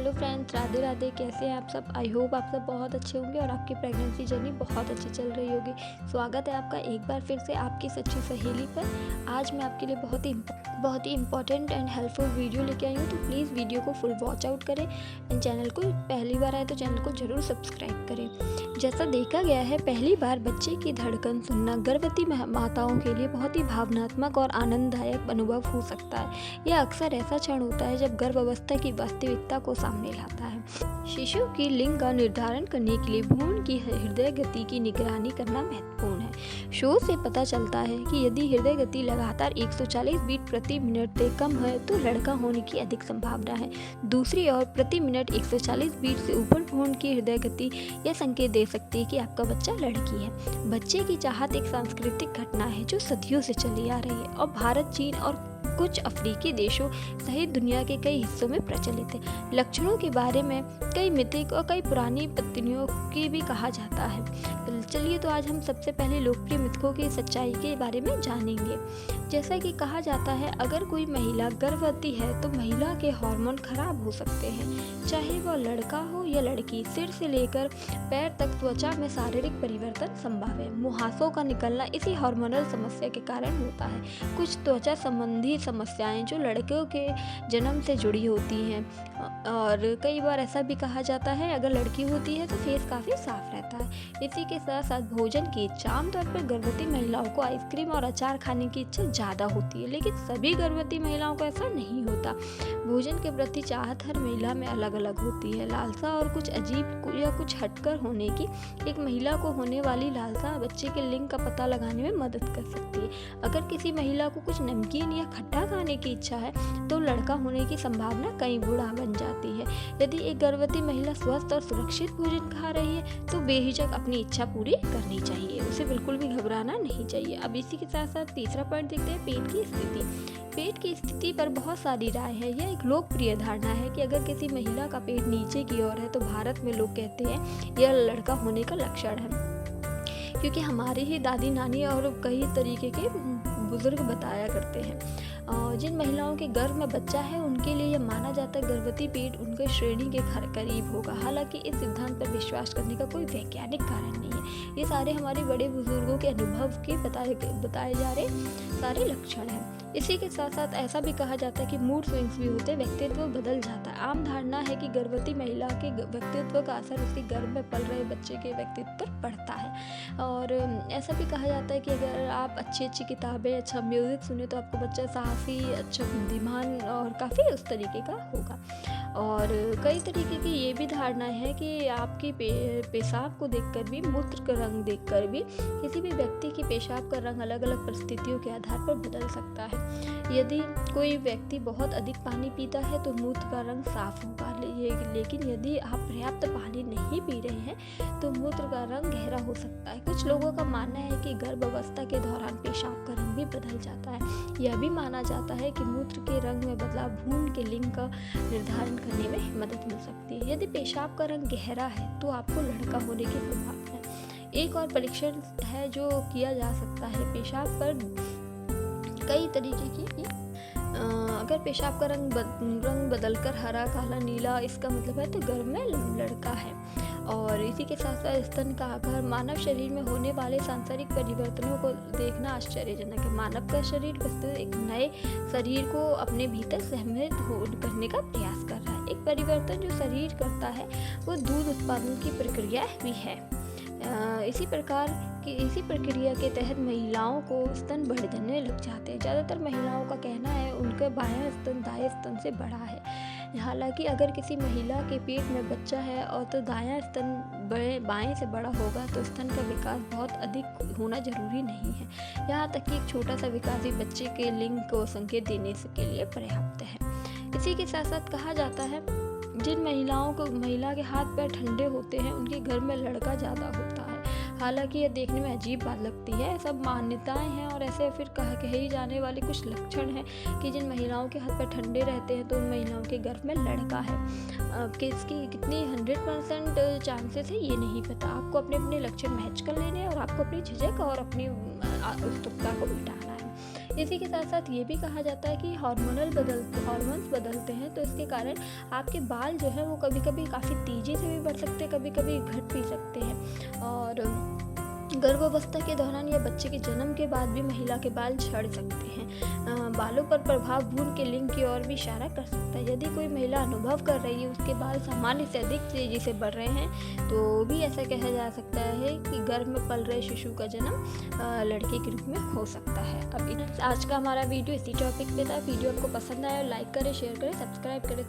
Hello friends, Radhe Radhe. कैसे हैं आप सब? आई होप आप सब बहुत अच्छे होंगे और आपकी प्रेगनेंसी जर्नी बहुत अच्छी चल रही होगी। स्वागत है आपका एक बार फिर से आपकी सच्ची सहेली पर। आज मैं आपके लिए बहुत ही इंपॉर्टेंट एंड हेल्पफुल वीडियो लेके आई हूँ, तो प्लीज़ वीडियो को फुल वॉच आउट करें एंड चैनल को पहली बार आए तो चैनल को ज़रूर सब्सक्राइब करें। जैसा देखा गया है, पहली बार बच्चे की धड़कन सुनना गर्भवती माताओं के लिए बहुत ही भावनात्मक और आनंददायक अनुभव हो सकता है। यह अक्सर ऐसा क्षण होता है जब गर्भावस्था की वास्तविकता को सामने लाता है। शिशु की लिंग का निर्धारण करने के लिए भ्रूण की हृदय गति की निगरानी करना महत्वपूर्ण है। शोध से पता चलता है कि यदि हृदय गति लगातार 140 बीट प्रति मिनट से कम है तो लड़का होने की अधिक संभावना है। दूसरी ओर प्रति मिनट 140 बीट से ऊपर भ्रूण की हृदय गति यह संकेत दे सकती है कि आपका बच्चा लड़की है। बच्चे की चाहत एक सांस्कृतिक घटना है जो सदियों से चली आ रही है और भारत, चीन और कुछ अफ्रीकी देशों सहित दुनिया के कई हिस्सों में प्रचलित है। लक्षणों के बारे में कई मिथिक और कई पुरानी पत्नियों की भी कहा जाता है। चलिए, तो आज हम सबसे पहले लोकप्रिय मिथकों की सच्चाई के बारे में जानेंगे। जैसा कि कहा जाता है, अगर कोई महिला गर्भवती है तो महिला के हार्मोन खराब हो सकते हैं, चाहे वह लड़का हो या लड़की। सिर से लेकर पैर तक त्वचा में शारीरिक परिवर्तन संभव है। मुहासों का निकलना इसी हार्मोनल समस्या के कारण होता है। कुछ त्वचा संबंधी समस्याएं जो लड़कों के जन्म से जुड़ी होती हैं, और कई बार ऐसा भी कहा जाता है अगर लड़की होती है तो फेस काफ़ी साफ रहता है। इसी के साथ साथ भोजन की इच्छा। आमतौर पर गर्भवती महिलाओं को आइसक्रीम और अचार खाने की इच्छा ज़्यादा होती है, लेकिन सभी गर्भवती महिलाओं को ऐसा नहीं होता। भोजन के प्रति चाहत हर महिला में अलग अलग होती है। लालसा और कुछ अजीब या कुछ हटकर होने की। एक महिला को होने वाली लालसा बच्चे के लिंग का पता लगाने में मदद कर सकती है। अगर किसी महिला को कुछ नमकीन या खट्टा खाने की इच्छा है तो लड़का होने की संभावना कई गुना बन जाती है। यदि एक गर्भवती महिला स्वस्थ और सुरक्षित भोजन खा रही है तो बेहिचक अपनी इच्छा पूरी करनी चाहिए, उसे बिल्कुल भी घबराना नहीं चाहिए। अब इसी के साथ साथ तीसरा पॉइंट देखते हैं, पेट की स्थिति। पेट की स्थिति पर बहुत सारी राय है। यह एक लोकप्रिय धारणा है कि अगर किसी महिला का पेट नीचे की ओर है तो भारत में लोग कहते हैं यह लड़का होने का लक्षण है, क्योंकि हमारी ही दादी नानी और कई तरीके के बुजुर्ग बताया करते हैं। जिन महिलाओं के गर्भ में बच्चा है उनके लिए यह माना जाता है गर्भवती पेट उनके श्रेणी के करीब होगा। हालांकि इस सिद्धांत पर विश्वास करने का कोई वैज्ञानिक कारण नहीं है। ये सारे हमारे बड़े बुजुर्गों के अनुभव के बताए जा रहे सारे लक्षण हैं। इसी के साथ साथ ऐसा भी कहा जाता है कि मूड स्विंग्स भी होते हैं, व्यक्तित्व बदल जाता है। आम धारणा है कि गर्भवती महिला के व्यक्तित्व का असर उसके गर्भ में पल रहे बच्चे के व्यक्तित्व पर पड़ता है। और ऐसा भी कहा जाता है कि अगर आप अच्छी किताबें, अच्छा म्यूजिक सुने तो आपको बच्चा साहसी, अच्छा बुद्धिमान और काफ़ी उस तरीके का होगा। और कई तरीके की ये भी धारणा है कि आपकी पेशाब को देखकर भी, मूत्र का रंग देखकर भी किसी भी व्यक्ति की पेशाब का रंग अलग अलग परिस्थितियों के आधार पर बदल सकता है। यदि कोई व्यक्ति बहुत अधिक पानी पीता है तो मूत्र का रंग साफ होगा, लेकिन यदि आप पर्याप्त पानी नहीं पी रहे हैं तो मूत्र का रंग गहरा हो सकता है। कुछ लोगों का मानना है कि गर्भावस्था के दौरान पेशाब का रंग भी बदल जाता है। यह भी माना जाता है कि मूत्र के रंग में बदलाव भ्रूण के लिंग का निर्धारण करने में मदद मिल सकती है। यदि पेशाब का रंग गहरा है तो आपको लड़का होने की संभावना है। एक और परीक्षण है जो किया जा सकता है पेशाब पर कई तरीके की। अगर पेशाब का रंग बदलकर हरा, काला, नीला, इसका मतलब है तो गर्भ में लड़का है। और इसी के साथ साथ स्तन का आकार। मानव शरीर में होने वाले सांसारिक परिवर्तनों को देखना आश्चर्यजनक है। मानव का शरीर वस्तु एक नए शरीर को अपने भीतर सहमित करने का प्रयास कर रहा है। एक परिवर्तन जो शरीर करता है वो दूध उत्पादन की प्रक्रिया भी है। इसी प्रक्रिया के तहत महिलाओं को स्तन बढ़ जाने लग जाते हैं। ज़्यादातर महिलाओं का कहना है उनका बायां स्तन दाएं स्तन से बड़ा है। हालांकि अगर किसी महिला के पेट में बच्चा है और तो दायां स्तन बाएं से बड़ा होगा तो स्तन का विकास बहुत अधिक होना जरूरी नहीं है। यहाँ तक कि एक छोटा सा विकास भी बच्चे के लिंग को संकेत देने के लिए पर्याप्त है। इसी के साथ साथ कहा जाता है जिन महिला के हाथ पैर ठंडे होते हैं उनके घर में लड़का ज़्यादा होता है। हालांकि यह देखने में अजीब बात लगती है, सब मान्यताएं हैं और ऐसे फिर कही जाने वाले कुछ लक्षण हैं कि जिन महिलाओं के हाथ पैर ठंडे रहते हैं तो उन महिलाओं के गर्भ में लड़का है। कि इसकी कितनी 100% चांसेस है ये नहीं पता। आपको अपने अपने लक्षण मैच कर लेने और आपको अपनी झिझक और अपनी उत्सुकता को मिटाना है। इसी के साथ साथ ये भी कहा जाता है कि हॉर्मोन्स बदलते हैं, तो इसके कारण आपके बाल जो है वो कभी कभी काफ़ी तेज़ी से भी बढ़ सकते हैं, कभी कभी घट भी सकते हैं। और गर्भावस्था के दौरान या बच्चे के जन्म के बाद भी महिला के बाल झड़ सकते हैं। बालों पर प्रभाव भ्रूण के लिंग की ओर भी इशारा कर सकता है। यदि कोई महिला अनुभव कर रही है उसके बाल सामान्य से अधिक तेजी से बढ़ रहे हैं, तो भी ऐसा कहा जा सकता है कि गर्भ में पल रहे शिशु का जन्म लड़के के रूप में हो सकता है। अब आज का हमारा वीडियो इसी टॉपिक पे था। वीडियो आपको पसंद आया, लाइक करें, शेयर करें, सब्सक्राइब करें।